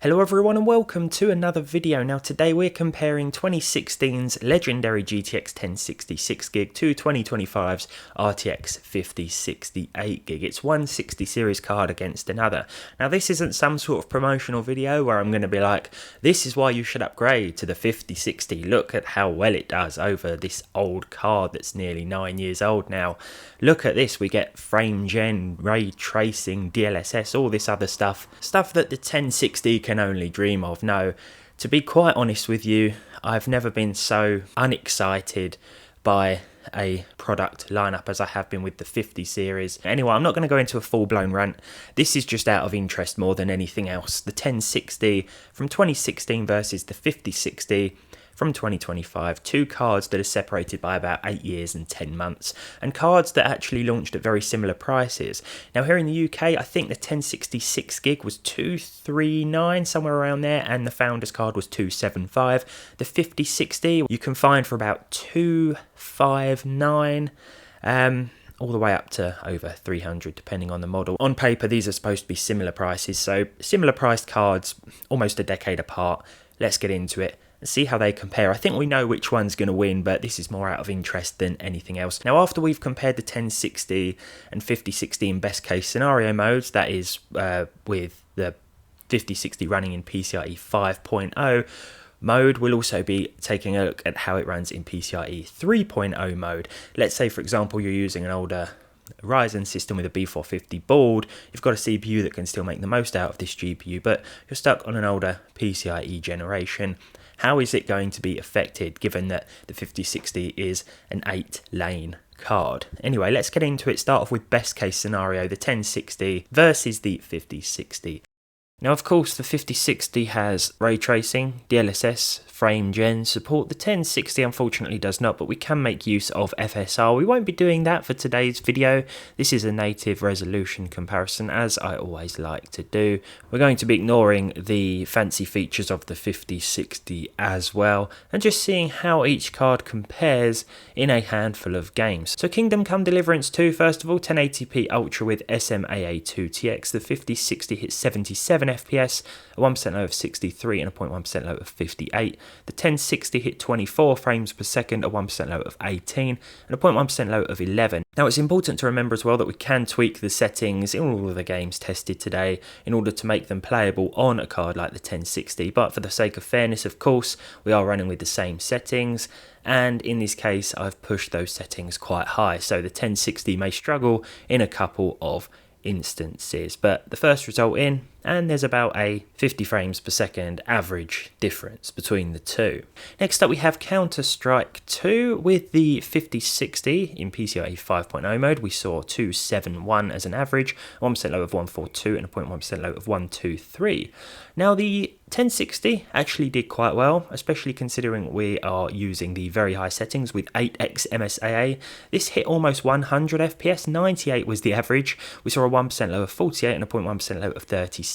Hello everyone and welcome to another video. Now today we're comparing 2016's legendary GTX 1060 6GB to 2025's RTX 5060 8GB. It's one 60 series card against another. Now this isn't some sort of promotional video where I'm going to be like, this is why you should upgrade to the 5060. Look at how well it does over this old card that's nearly 9 years old now. Look at this, we get Frame Gen, ray tracing, DLSS, all this other stuff that the 1060 can only dream of. No, to be quite honest with you, I've never been so unexcited by a product lineup as I have been with the 50 series. Anyway, I'm not going to go into a full-blown rant. This is just out of interest more than anything else. The 1060 from 2016 versus the 5060 from 2025, two cards that are separated by about 8 years and 10 months, and cards that actually launched at very similar prices. Now here in the UK, I think the 1060 6GB was 239, somewhere around there, and the Founders card was 275. The 5060 you can find for about 259. All the way up to over 300 depending on the model. On paper these are supposed to be similar prices, so similar priced cards, almost a decade apart. Let's get into it and see how they compare. I think we know which one's going to win, but this is more out of interest than anything else. Now after we've compared the 1060 and 5060 in best case scenario modes, that is with the 5060 running in PCIe 5.0 mode, we'll also be taking a look at how it runs in PCIe 3.0 mode. Let's say for example you're using an older Ryzen system with a B450 board, you've got a CPU that can still make the most out of this GPU, but you're stuck on an older PCIe generation. How is it going to be affected given that the 5060 is an 8-lane card? Anyway, let's get into it. Start off with best case scenario, the 1060 versus the 5060. Now of course the 5060 has ray tracing, DLSS, Frame Gen support. The 1060 unfortunately does not, but we can make use of FSR. We won't be doing that for today's video. This is a native resolution comparison, as I always like to do. We're going to be ignoring the fancy features of the 5060 as well, and just seeing how each card compares in a handful of games. So Kingdom Come Deliverance 2, first of all, 1080p Ultra with SMAA2TX. The 5060 hits 77 FPS, a 1% low of 63 and a 0.1% low of 58. The 1060 hit 24 frames per second, a 1% low of 18 and a 0.1% low of 11. Now it's important to remember as well that we can tweak the settings in all of the games tested today in order to make them playable on a card like the 1060, but for the sake of fairness of course we are running with the same settings, and in this case I've pushed those settings quite high, so the 1060 may struggle in a couple of instances. But the first result in, and there's about a 50 frames per second average difference between the two. Next up we have Counter-Strike 2 with the 5060 in PCIe 5.0 mode. We saw 271 as an average, 1% low of 142 and a 0.1% low of 123. Now the 1060 actually did quite well, especially considering we are using the very high settings with 8x MSAA. This hit almost 100 FPS, 98 was the average. We saw a 1% low of 48 and a 0.1% low of 37.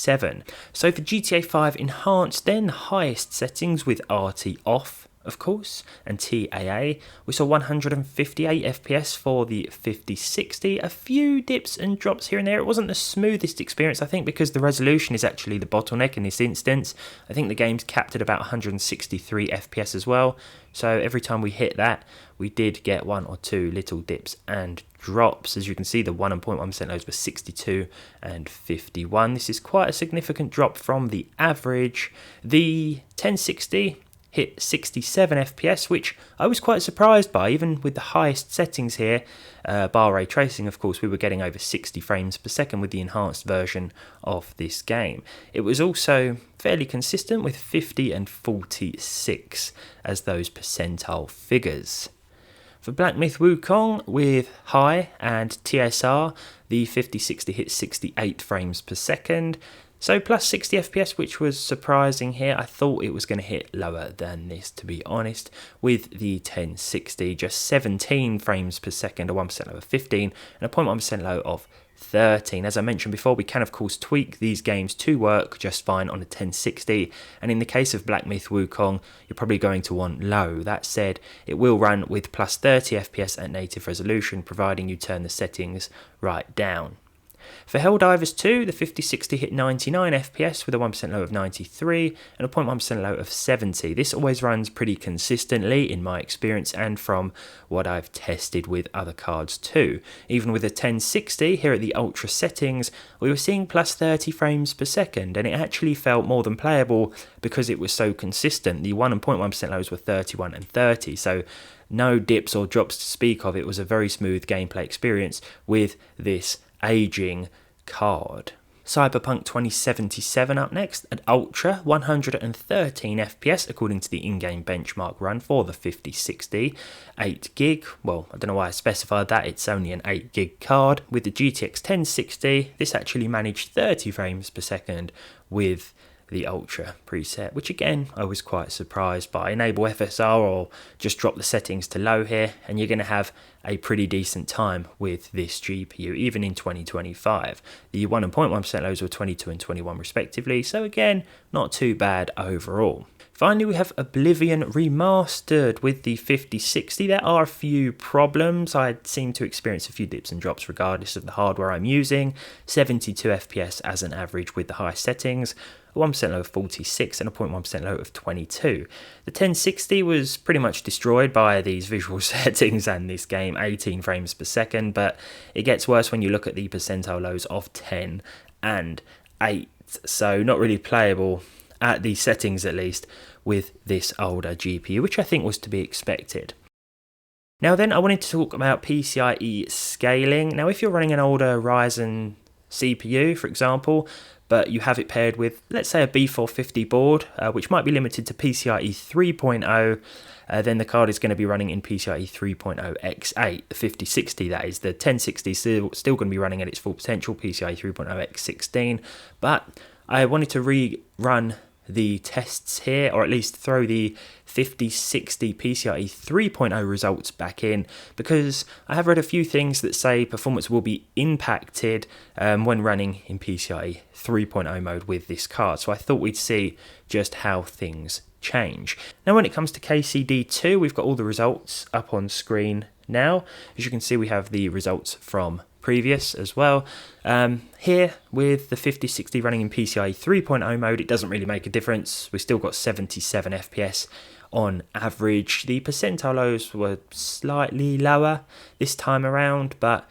So for GTA 5 enhanced, then highest settings with RT off, of course, and TAA, we saw 158 FPS for the 5060, a few dips and drops here and there. It wasn't the smoothest experience, I think, because the resolution is actually the bottleneck in this instance. I think the game's capped at about 163 FPS as well, so every time we hit that, we did get one or two little dips and drops. As you can see, the 1 and 0.1% lows were 62 and 51. This is quite a significant drop from the average. The 1060 hit 67 FPS, which I was quite surprised by, even with the highest settings here. Bar ray tracing, of course, we were getting over 60 frames per second with the enhanced version of this game. It was also fairly consistent with 50 and 46 as those percentile figures. For Black Myth Wukong with high and TSR, the 5060 hit 68 frames per second. So plus 60 FPS, which was surprising here. I thought it was going to hit lower than this, to be honest. With the 1060, just 17 frames per second, a 1% low of 15 and a 0.1% low of 13. As I mentioned before, we can of course tweak these games to work just fine on a 1060, and in the case of Black Myth Wukong, you're probably going to want low. That said, it will run with plus 30 FPS at native resolution, providing you turn the settings right down. For Helldivers 2, the 5060 hit 99 FPS with a 1% low of 93 and a 0.1% low of 70. This always runs pretty consistently in my experience and from what I've tested with other cards too. Even with a 1060 here at the ultra settings, we were seeing plus 30 frames per second, and it actually felt more than playable because it was so consistent. The 1 and 0.1% lows were 31 and 30, so no dips or drops to speak of. It was a very smooth gameplay experience with this aging card. Cyberpunk 2077 up next at Ultra, 113 FPS according to the in-game benchmark run for the 5060, 8GB, well I don't know why I specified that, it's only an 8GB card. With the GTX 1060, this actually managed 30 frames per second with the Ultra preset, which again I was quite surprised by. Enable FSR or just drop the settings to low here and you're going to have a pretty decent time with this GPU even in 2025. The 1 and 0.1% lows were 22 and 21 respectively, so again not too bad overall. Finally, we have Oblivion Remastered with the 5060. There are a few problems. I seem to experience a few dips and drops regardless of the hardware I'm using. 72 FPS as an average with the high settings, a 1% low of 46 and a 0.1% low of 22. The 1060 was pretty much destroyed by these visual settings and this game, 18 frames per second, but it gets worse when you look at the percentile lows of 10 and 8, so not really playable at these settings at least with this older GPU, which I think was to be expected. Now then, I wanted to talk about PCIe scaling. Now if you're running an older Ryzen CPU, for example, but you have it paired with, let's say, a B450 board, which might be limited to PCIe 3.0, then the card is going to be running in PCIe 3.0 X8, the 5060 that is. The 1060 is still going to be running at its full potential, PCIe 3.0 X16, but I wanted to rerun the tests here, or at least throw the 5060 PCIe 3.0 results back in, because I have read a few things that say performance will be impacted when running in PCIe 3.0 mode with this card, so I thought we'd see just how things change. Now when it comes to KCD2, we've got all the results up on screen now. As you can see, we have the results from previous as well. Here with the 5060 running in PCIe 3.0 mode, it doesn't really make a difference. We've still got 77 FPS on average. The percentile lows were slightly lower this time around, but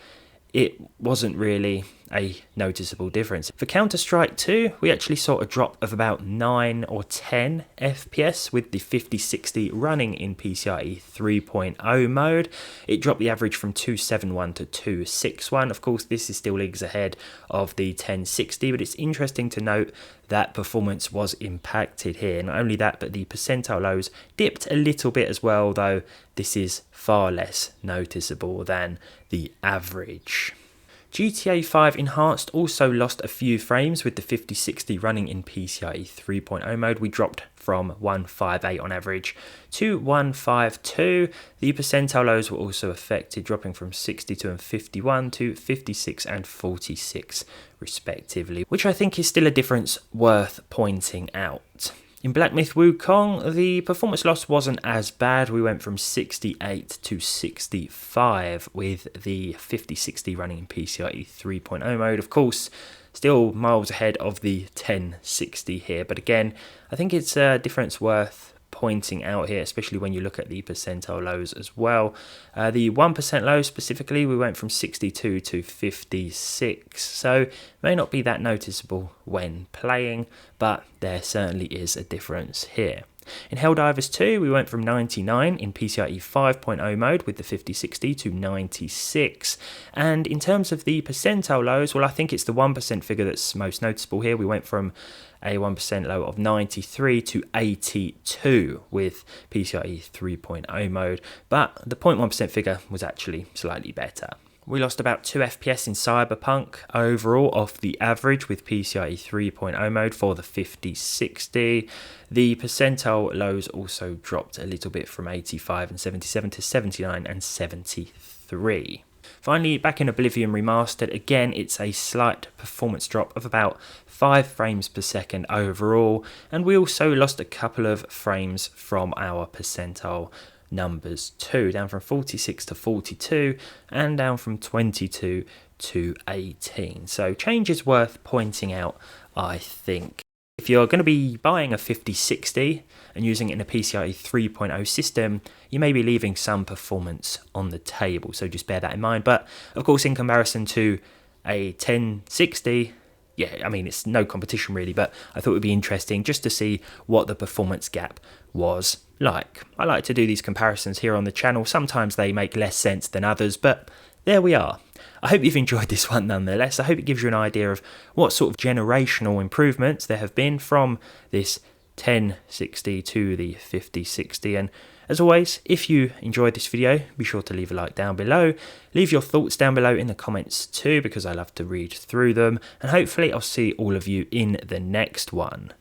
it wasn't really a noticeable difference. For Counter-Strike 2, we actually saw a drop of about 9 or 10 FPS with the 5060 running in PCIe 3.0 mode. It dropped the average from 271 to 261. Of course, this is still leagues ahead of the 1060, but it's interesting to note that performance was impacted here. Not only that, but the percentile lows dipped a little bit as well, though this is far less noticeable than the average. GTA 5 Enhanced also lost a few frames with the 5060 running in PCIe 3.0 mode. We dropped from 158 on average to 152. The percentile lows were also affected, dropping from 62 and 51 to 56 and 46 respectively, which I think is still a difference worth pointing out. In Black Myth Wukong, the performance loss wasn't as bad. We went from 68 to 65 with the 5060 running in PCIe 3.0 mode. Of course, still miles ahead of the 1060 here, but again, I think it's a difference worth pointing out here, especially when you look at the percentile lows as well. The 1% low specifically, we went from 62 to 56, so may not be that noticeable when playing, but there certainly is a difference here. In Helldivers 2, we went from 99 in PCIe 5.0 mode with the 5060 to 96. And in terms of the percentile lows, well, I think it's the 1% figure that's most noticeable here. We went from a 1% low of 93 to 82 with PCIe 3.0 mode, but the 0.1% figure was actually slightly better. We lost about 2 FPS in Cyberpunk overall off the average with PCIe 3.0 mode for the 5060. The percentile lows also dropped a little bit from 85 and 77 to 79 and 73. Finally, back in Oblivion Remastered, again it's a slight performance drop of about 5 frames per second overall, and we also lost a couple of frames from our percentile numbers too, down from 46 to 42 and down from 22 to 18. So changes worth pointing out, I think. If you're going to be buying a 5060 and using it in a PCIe 3.0 system, you may be leaving some performance on the table, so just bear that in mind. But of course, in comparison to a 1060, yeah, I mean, it's no competition really, but I thought it would be interesting just to see what the performance gap was like. I like to do these comparisons here on the channel. Sometimes they make less sense than others, but there we are. I hope you've enjoyed this one nonetheless. I hope it gives you an idea of what sort of generational improvements there have been from this 1060 to the 5060. And as always, if you enjoyed this video, be sure to leave a like down below. Leave your thoughts down below in the comments too, because I love to read through them. And hopefully I'll see all of you in the next one.